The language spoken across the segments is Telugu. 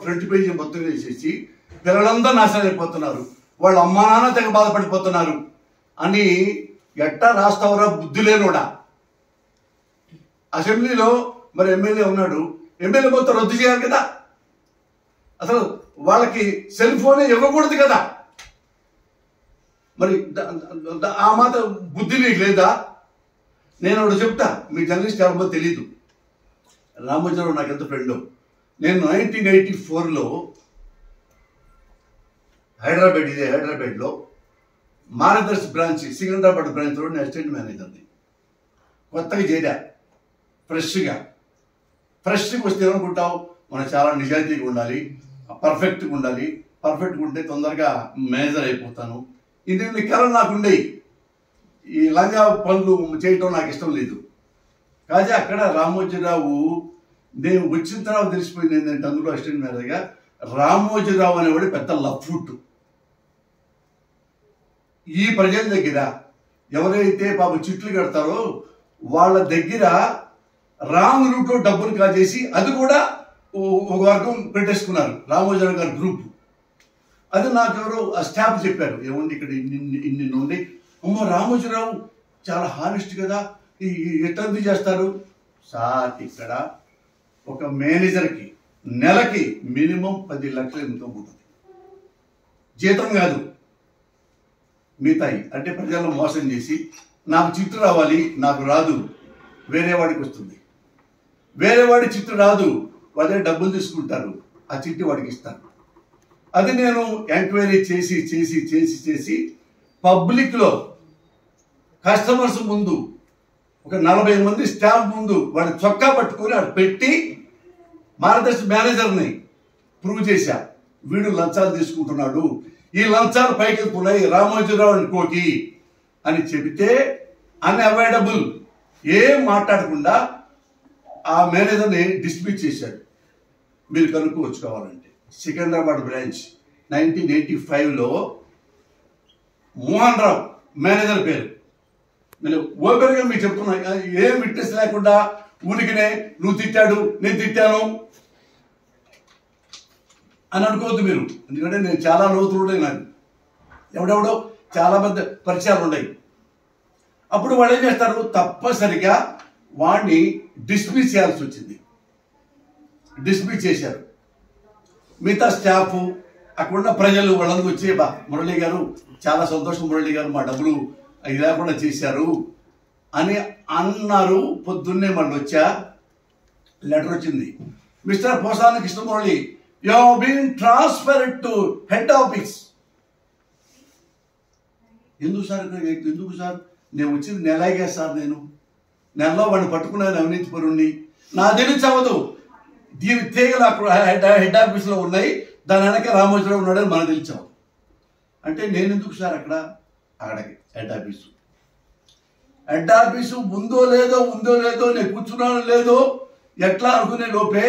ఫ్రంట్ పేజీ మొత్తం వేసేసి పిల్లలందరూ నాశనం అయిపోతున్నారు, వాళ్ళ అమ్మా నాన్న తెగ బాధపడిపోతున్నారు అని ఎట్టా రాస్తావరా బుద్ధి లేనోడా. అసెంబ్లీలో మరి ఎమ్మెల్యే ఉన్నాడు, ఎమ్మెల్యే మొత్తం రద్దు చేయాలి కదా, అసలు వాళ్ళకి సెల్ ఫోనే ఇవ్వకూడదు కదా. మరి ఆ మాత్రం బుద్ధి నీకు లేదా? నేను ఒకటి చెప్తా, మీ జర్నలిస్ట్ ఎవరికో తెలీదు. రామోజీరావు నాకు ఎంత ఫ్రెండ్. నేను 1984లో హైదరాబాద్లో మార్గదర్శి బ్రాంచ్ సికింద్రాబాద్ బ్రాంచ్లో నేను అసిస్టెంట్ మేనేజర్ని. కొత్తగా చేరా, ఫ్రెష్గా వస్తే ఏమనుకుంటావు, మనం చాలా నిజాయితీగా ఉండాలి, పర్ఫెక్ట్గా ఉండాలి, పర్ఫెక్ట్గా ఉంటే తొందరగా మేనేజర్ అయిపోతాను. ఇన్ని కళలు నాకుండేవి. ఈ లంగా పనులు చేయటం నాకు ఇష్టం లేదు. కాజా అక్కడ రామోజీరావు నేను వచ్చిన తర్వాత తెలిసిపోయింది ఏంటంటే, అందులో అసిస్టెంట్ మేనేజర్గా రామోజీరావు అనేవాడు పెద్ద లఫ్ట్. ఈ ప్రజల దగ్గర ఎవరైతే పాపం చిట్లు కడతారో వాళ్ళ దగ్గర రాంగ్ రూట్లో డబ్బులు కాజేసి అది కూడా ఒక వర్గం పెట్టేసుకున్నారు, రామోజీరావు గారి గ్రూప్. అది నాకు ఎవరో ఆ స్టాఫ్ చెప్పారు, ఏముంది ఇక్కడ ఇన్ని నుండి, అమ్మో రామోజీరావు చాలా హానెస్ట్ కదా, ఎట్లా చేస్తారు సార్. ఇక్కడ ఒక మేనేజర్కి నెలకి మినిమం 10 లక్షలు ఇన్కమ్ ఉంటుంది, జీతం కాదు, మిగతాయి. అంటే ప్రజలను మోసం చేసి నాకు చిట్టు రావాలి, నాకు రాదు, వేరే వాడికి వస్తుంది, వేరే వాడి చిట్టు రాదు, వాళ్ళే డబ్బులు తీసుకుంటారు, ఆ చిట్టి వాడికి ఇస్తారు. అది నేను ఎంక్వైరీ చేసి పబ్లిక్లో కస్టమర్స్ ముందు ఒక 40 మంది స్టాఫ్ ముందు వాడి చొక్కా పట్టుకొని అటు పెట్టి మార్గదర్శి మేనేజర్ని ప్రూవ్ చేశా, వీడు లంచాలు తీసుకుంటున్నాడు, ఈ లంచాలు పైకి వెళ్తున్నాయి రామోజీరావు అనుకోకి అని చెబితే అన్అవాయిడబుల్ ఏం మాట్లాడకుండా ఆ మేనేజర్ని డిస్మిస్ చేశాడు. మీరు కనుక్కోవచ్చు కావాలంటే. సికింద్రాబాద్ బ్రాంచ్ 1985లో మోహన్ రావు మేనేజర్ పేరు. నేను ఓపెన్గా మీకు చెప్తున్నా, ఏం విట్నెస్ లేకుండా ఊరికినే నువ్వు తిట్టాడు నేను తిట్టాను అని అనుకోవద్దు మీరు. ఎందుకంటే నేను చాలా లోతులు ఉన్నాయి, నాకు ఎవడెవడో చాలా పెద్ద పరిచయాలు ఉన్నాయి. అప్పుడు వాళ్ళు ఏం చేస్తారు, తప్పనిసరిగా వాడిని డిస్మిస్ చేయాల్సి వచ్చింది. డిస్మిస్ చేశారు. మిగతా స్టాఫ్ అక్కడున్న ప్రజలు వాళ్ళందరూ వచ్చి, బా మురళి గారు చాలా సంతోషం, మురళి గారు మా డబ్బులు అవి లేకుండా చేశారు అని అన్నారు. పొద్దున్నే మళ్ళీ వచ్చా, లెటర్ వచ్చింది, mister Posani Krishnamurali, you have been transferred to head office. ఎందుకు సార్ నేను వచ్చింది నెలగా సార్, నేను నెలలో వాడిని పట్టుకున్నాను అవినీతి పరుణ్ణి, నా తెలిసి అవ్వదు, దీని తీగలు అక్కడ హెడ్ ఆఫీస్లో ఉన్నాయి, దాని వెనక రామోజీరావు ఉన్నాడని మనకు తెలిసావు. అంటే నేను ఎందుకు సార్ అక్కడికి హెడ్ ఆఫీసు ఉందో లేదో నేను కూర్చున్నాను లేదో ఎట్లా అనుకునే లోపే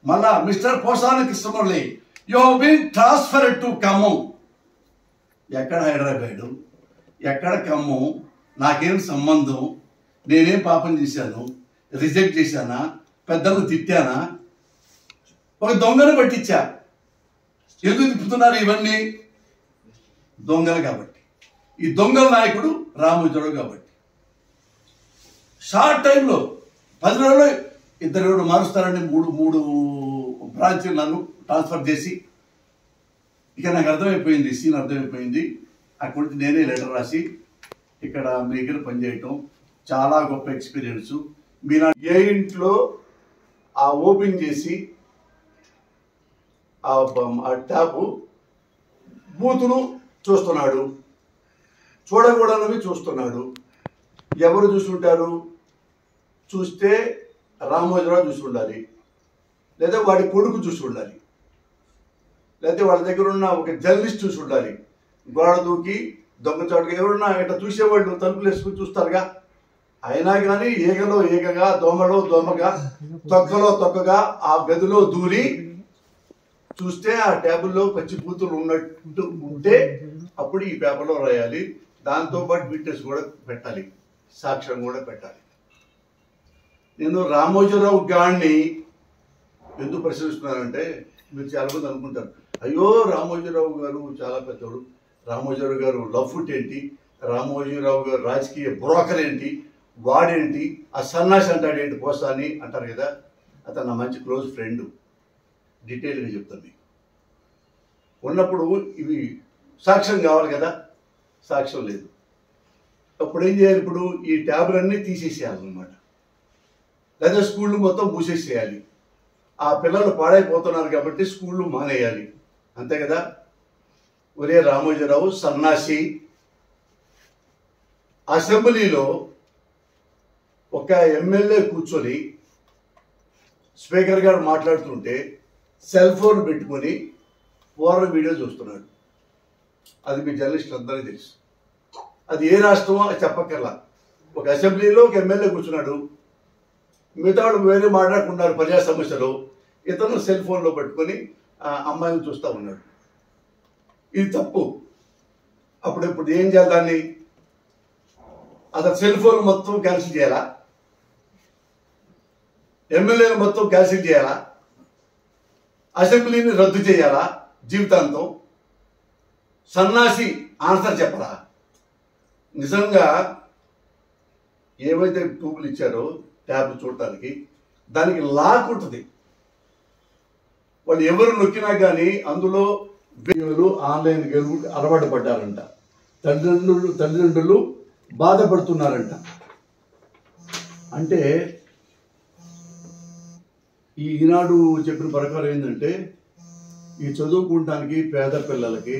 మళ్ళా mister Posani Krishnamurali, you have been transferred to Khammam. ఎక్కడ హైదరాబాదు, ఎక్కడ ఖమ్మం, నాకేం సంబంధం, నేనేం పాపం చేశాను, రిజెక్ట్ చేశానా, పెద్దలు తిట్టానా, ఒక దొంగను పట్టించా. ఎందుకు తిప్పుతున్నారు ఇవన్నీ? దొంగలు కాబట్టి. ఈ దొంగల నాయకుడు రామోజీరావు కాబట్టి. షార్ట్ టైంలో 10 రోజుల్లో 2 మారుస్తారని మూడు బ్రాంచ్లు నన్ను ట్రాన్స్ఫర్ చేసి, ఇక నాకు అర్థమైపోయింది, సీన్ అర్థమైపోయింది. అక్కడి నుంచి నేనే లెటర్ రాసి ఇక్కడ మీ దగ్గర పనిచేయటం చాలా గొప్ప ఎక్స్పీరియన్స్. మీరు ఏ ఇంట్లో ఆ ఓపెన్ చేసి ఆ ట్యాప్ బూతులు చూస్తున్నాడు, చూడకూడనివి చూస్తున్నాడు. ఎవరు చూసుంటారు? చూస్తే రామోజీరావు చూసి ఉండాలి, లేదా వాడి కొడుకు చూసి ఉండాలి, లేకపోతే వాళ్ళ దగ్గర ఉన్న ఒక జర్నలిస్ట్ చూసి ఉండాలి. గోడ దూకి దొంగచాటుగా ఎవరున్నా ఇట్లా చూసేవాళ్ళు తలుపులు వేసుకుని చూస్తారుగా. అయినా కానీ ఈగలో ఈగగా, దోమలో దోమగా, తొక్కగా ఆ గదిలో దూరి చూస్తే ఆ టేబుల్లో పచ్చి బూతులు ఉన్నట్టు ఉంటే అప్పుడు ఈ పేపర్లో రాయాలి. దాంతోపాటు విట్నెస్ కూడా పెట్టాలి, సాక్ష్యం కూడా పెట్టాలి. నేను రామోజీరావు గారిని ఎందుకు ప్రశ్నిస్తున్నానంటే, మీరు చాలా మంది అనుకుంటారు, అయ్యో రామోజీరావు గారు చాలా పెద్దోడు, రామోజీరావు గారు లవ్ ఫుట్ ఏంటి, రామోజీరావు గారు రాజకీయ బ్రోకర్ ఏంటి, వాడేంటి, ఆ సన్నాసి అంటాడు ఏంటి పోస్తా అని అంటారు కదా. అతను నా మంచి క్లోజ్ ఫ్రెండ్, డీటెయిల్గా చెప్తాను మీకు. ఉన్నప్పుడు ఇవి సాక్ష్యం కావాలి కదా, సాక్ష్యం లేదు. అప్పుడు ఏం చేయాలి, ఇప్పుడు ఈ ట్యాబ్లన్నీ తీసేసేయాలన్నమాట, లేదా స్కూళ్ళు మొత్తం మూసేసేయాలి. ఆ పిల్లలు పాడైపోతున్నారు కాబట్టి స్కూళ్ళు మానేయాలి, అంతే కదా. ఒరే రామోజీరావు సన్నాసి, అసెంబ్లీలో ఒక ఎమ్మెల్యే కూర్చొని స్పీకర్ గారు మాట్లాడుతుంటే సెల్ ఫోన్ పెట్టుకొని పోర్న్ వీడియో చూస్తున్నాడు. అది మీ జర్నలిస్టులు అందరికీ తెలుసు. అది ఏ రాష్ట్రమో చెప్పక్కర్లా. ఒక అసెంబ్లీలో ఒక ఎమ్మెల్యే కూర్చున్నాడు, మిగతా వాళ్ళు వేరే మాట్లాడుకున్నారు ప్రజా సమస్యలు, ఇతను సెల్ ఫోన్లో పెట్టుకొని అమ్మాయిని చూస్తూ ఉన్నాడు. ఇది తప్పు. ఇప్పుడు ఏం చేయాలి దాన్ని? అతను సెల్ ఫోన్ మొత్తం క్యాన్సిల్ చేయాలా? ఎమ్మెల్యేలు మొత్తం క్యాన్సిల్ చేయాలా? అసెంబ్లీని రద్దు చేయాలా జీవితాంతం? సన్నాసి ఆన్సర్ చెప్పరా? నిజంగా ఏవైతే ట్యూబులు ఇచ్చారో ట్యాబ్ చూడటానికి, దానికి లాక్ ఉంటుంది. వాళ్ళు ఎవరు నొక్కినా కానీ అందులో వీడియోలు ఆన్లైన్ గేమ్లు అలవాటు పడ్డారంట. తల్లిదండ్రులు బాధపడుతున్నారంట. అంటే ఈనాడు చెప్పిన ప్రకారం ఏంటంటే, ఈ చదువుకోవటానికి పేద పిల్లలకి